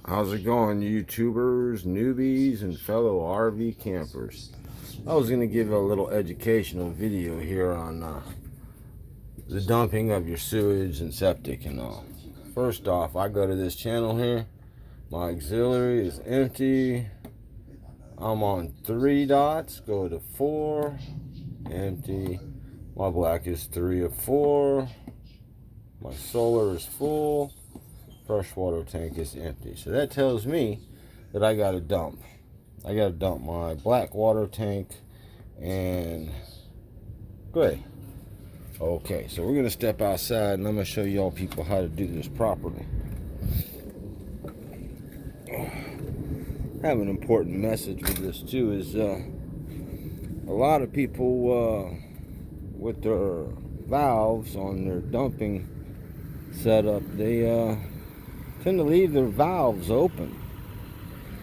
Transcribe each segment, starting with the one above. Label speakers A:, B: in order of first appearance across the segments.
A: How's it going, YouTubers, newbies, and fellow RV campers? I was going to give a little educational video here on the dumping of your sewage and septic and all. First off, I go to this channel here. My auxiliary is empty. I'm on 3 dots. Go to 4. Empty. My black is 3 of 4. My solar is full. Freshwater tank is empty. So that tells me that I got to dump. I got to dump my black water tank and gray. Okay, so we're going to step outside and I'm going to show y'all people how to do this properly. I have an important message with this too, is a lot of people with their valves on their dumping setup, they tend to leave their valves open,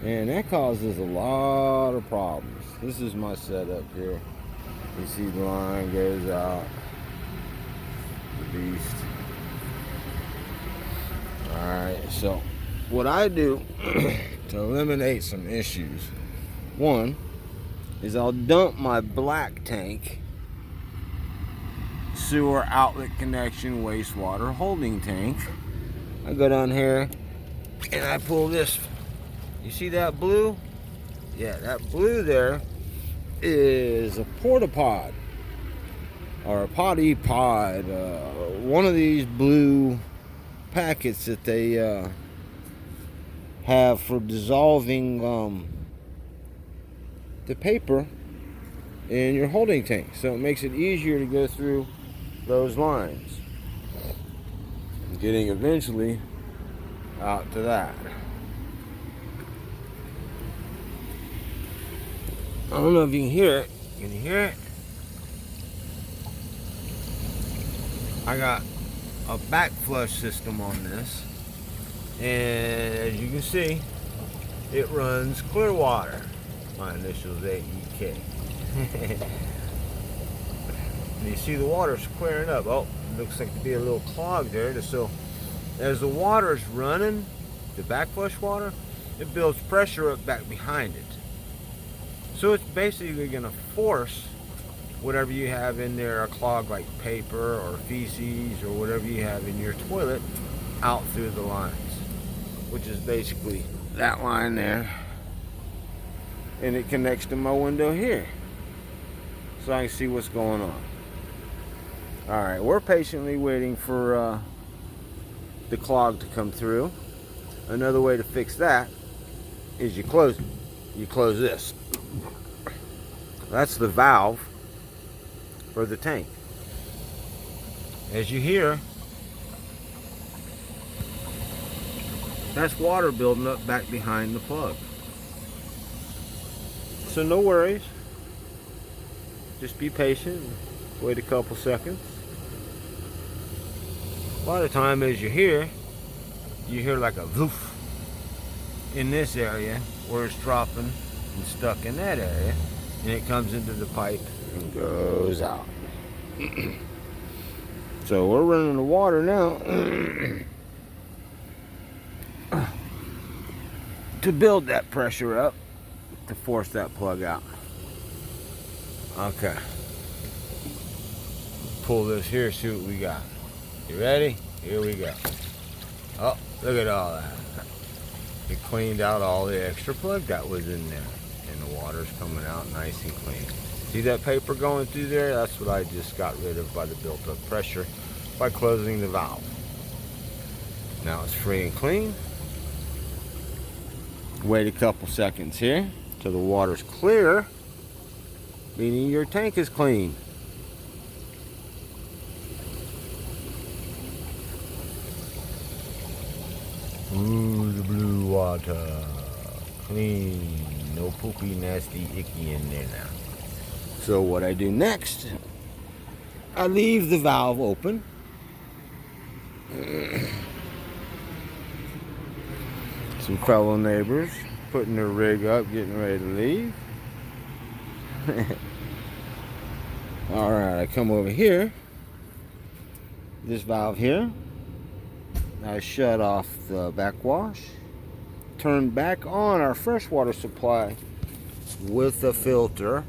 A: and that causes a lot of problems. This is my setup here. You see the line goes out, the beast. Alright, so what I do to eliminate some issues, one is I'll dump my black tank sewer outlet connection wastewater holding tank. I go down here and I pull this. You see that blue? Yeah, that blue there is a porta pod or a potty pod. One of these blue packets that they have for dissolving the paper in your holding tank. So it makes it easier to go through those lines, getting eventually out to that. I don't know if you can hear it. Can you hear it? I got a back flush system on this, and as you can see, it runs clear water. My initials AEK. You see the water's clearing up. Oh, looks like to be a little clog there. So as the water's running, the backflush water, it builds pressure up back behind it. So it's basically going to force whatever you have in there, a clog like paper or feces or whatever you have in your toilet, out through the lines, which is basically that line there. And it connects to my window here, so I can see what's going on. Alright, we're patiently waiting for the clog to come through. Another way to fix that is you close it. You close this. That's the valve for the tank. As you hear, that's water building up back behind the plug. So no worries. Just be patient. Wait a couple seconds. A lot of time as you hear like a woof in this area where it's dropping and stuck in that area, and it comes into the pipe and goes out. So we're running the water now to build that pressure up to force that plug out. Okay. Pull this here, see what we got. You ready? Here we go. Oh, look at all that. It cleaned out all the extra plug that was in there. And the water's coming out nice and clean. See that paper going through there? That's what I just got rid of by the built up pressure by closing the valve. Now it's free and clean. Wait a couple seconds here till the water's clear, meaning your tank is clean. Ooh, the blue water. Clean. No poopy, nasty, icky in there now. So what I do next, I leave the valve open. Some fellow neighbors putting their rig up, getting ready to leave. Alright, I come over here. This valve here. I shut off the backwash. turn back on our freshwater supply with a filter,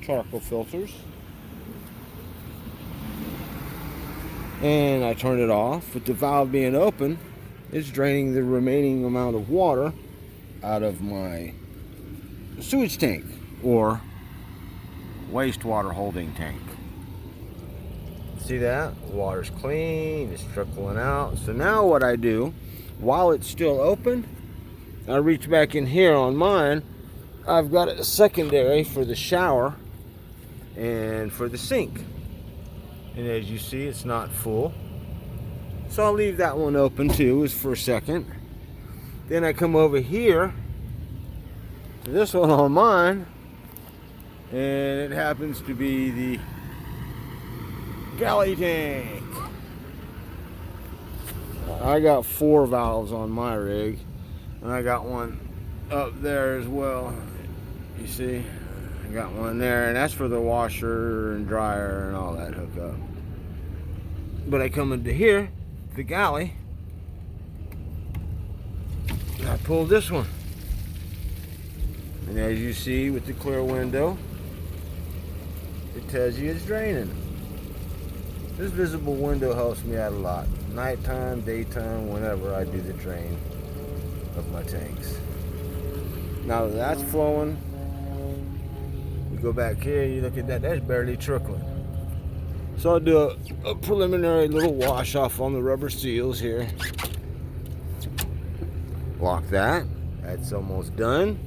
A: charcoal filters. And I turn it off. With the valve being open, it's draining the remaining amount of water out of my sewage tank or wastewater holding tank. See that? Water's clean, it's trickling out. So now what I do, while it's still open, I reach back in here on mine. I've got a secondary for the shower and for the sink. And as you see, it's not full. So I'll leave that one open too, is for a second. Then I come over here to this one on mine, and it happens to be the galley tank. I got 4 valves on my rig, and I got one up there as well. You see, I got one there, and that's for the washer and dryer and all that hookup. But I come into here, the galley, and I pull this one. And as you see with the clear window, it tells you it's draining. This visible window helps me out a lot. Nighttime, daytime, whenever I do the drain of my tanks. Now that that's flowing, you go back here, you look at that, that's barely trickling. So I'll do a preliminary little wash off on the rubber seals here. Lock that. That's almost done.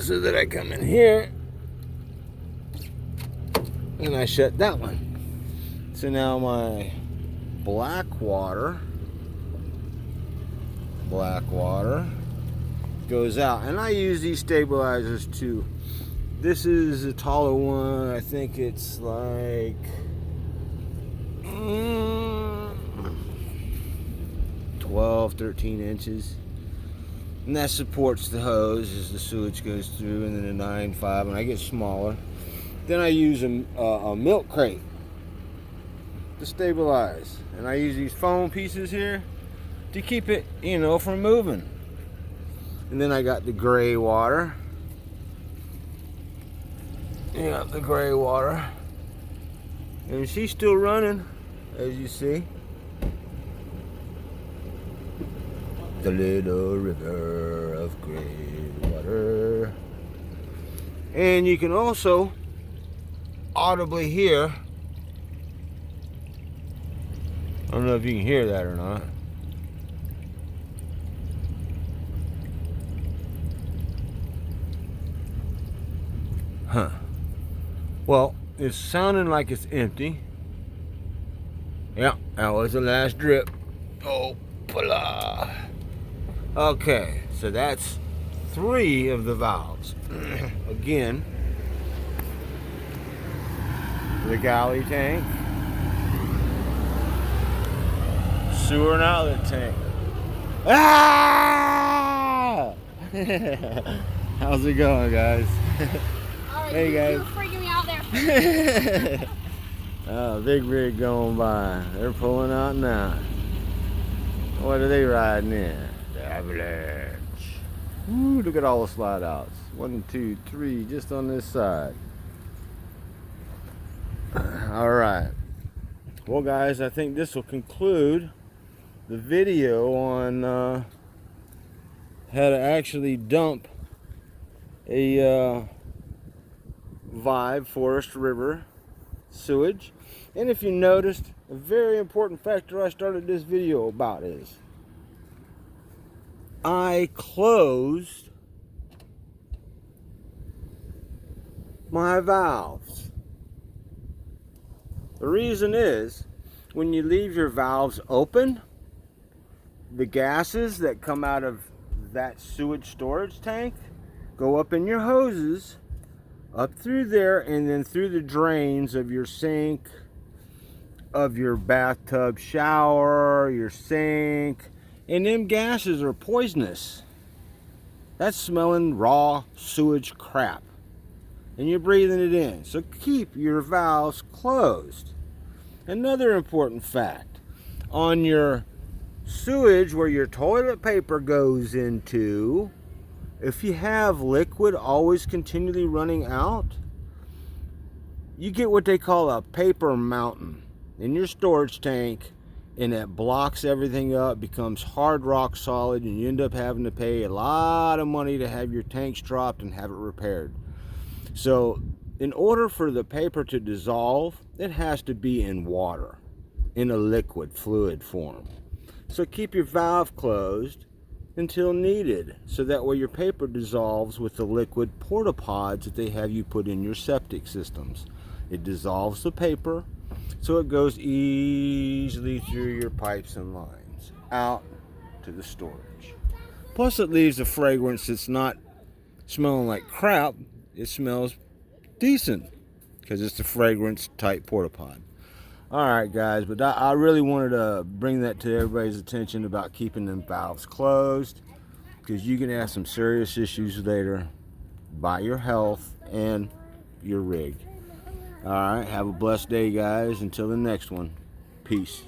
A: So that I come in here and I shut that one. So now my black water goes out, and I use these stabilizers too. This is a taller one. I think it's like 12, 13 inches. And that supports the hose as the sewage goes through, and then a 9.5, and I get smaller. Then I use a milk crate to stabilize. And I use these foam pieces here to keep it, from moving. And then I got the gray water. The gray water. And she's still running, as you see. The little river of gray water. And you can also audibly hear, I don't know if you can hear that or not. Huh. Well, it's sounding like it's empty. Yeah, that was the last drip. Oh, blah. Okay, so that's 3 of the valves. Again, the galley tank, sewer and outlet tank. Ah! How's it going, guys? Hey guys.
B: You're freaking me out there.
A: Oh, big rig going by. They're pulling out now. What are they riding in? The Avalanche. Woo, look at all the slide outs. 1, 2, 3, just on this side. Alright. Well guys, I think this will conclude the video on how to actually dump a Vibe Forest River sewage. And if you noticed, a very important factor I started this video about is I closed my valves. The reason is, when you leave your valves open, the gases that come out of that sewage storage tank go up in your hoses, up through there, and then through the drains of your sink, of your bathtub shower, your sink, and them gases are poisonous. That's smelling raw sewage crap, and you're breathing it in. So keep your valves closed. Another important fact, on your Sewage, where your toilet paper goes into, if you have liquid always continually running out, you get what they call a paper mountain in your storage tank, and it blocks everything up, becomes hard rock solid, and you end up having to pay a lot of money to have your tanks dropped and have it repaired. So in order for the paper to dissolve, it has to be in water, in a liquid fluid form. So keep your valve closed until needed, so that way your paper dissolves with the liquid porta-pods that they have you put in your septic systems. It dissolves the paper, so it goes easily through your pipes and lines out to the storage. Plus it leaves a fragrance that's not smelling like crap. It smells decent because it's a fragrance type porta-pod. Alright guys, but I really wanted to bring that to everybody's attention about keeping them valves closed, because you can have some serious issues later by your health and your rig. Alright, have a blessed day guys. Until the next one, peace.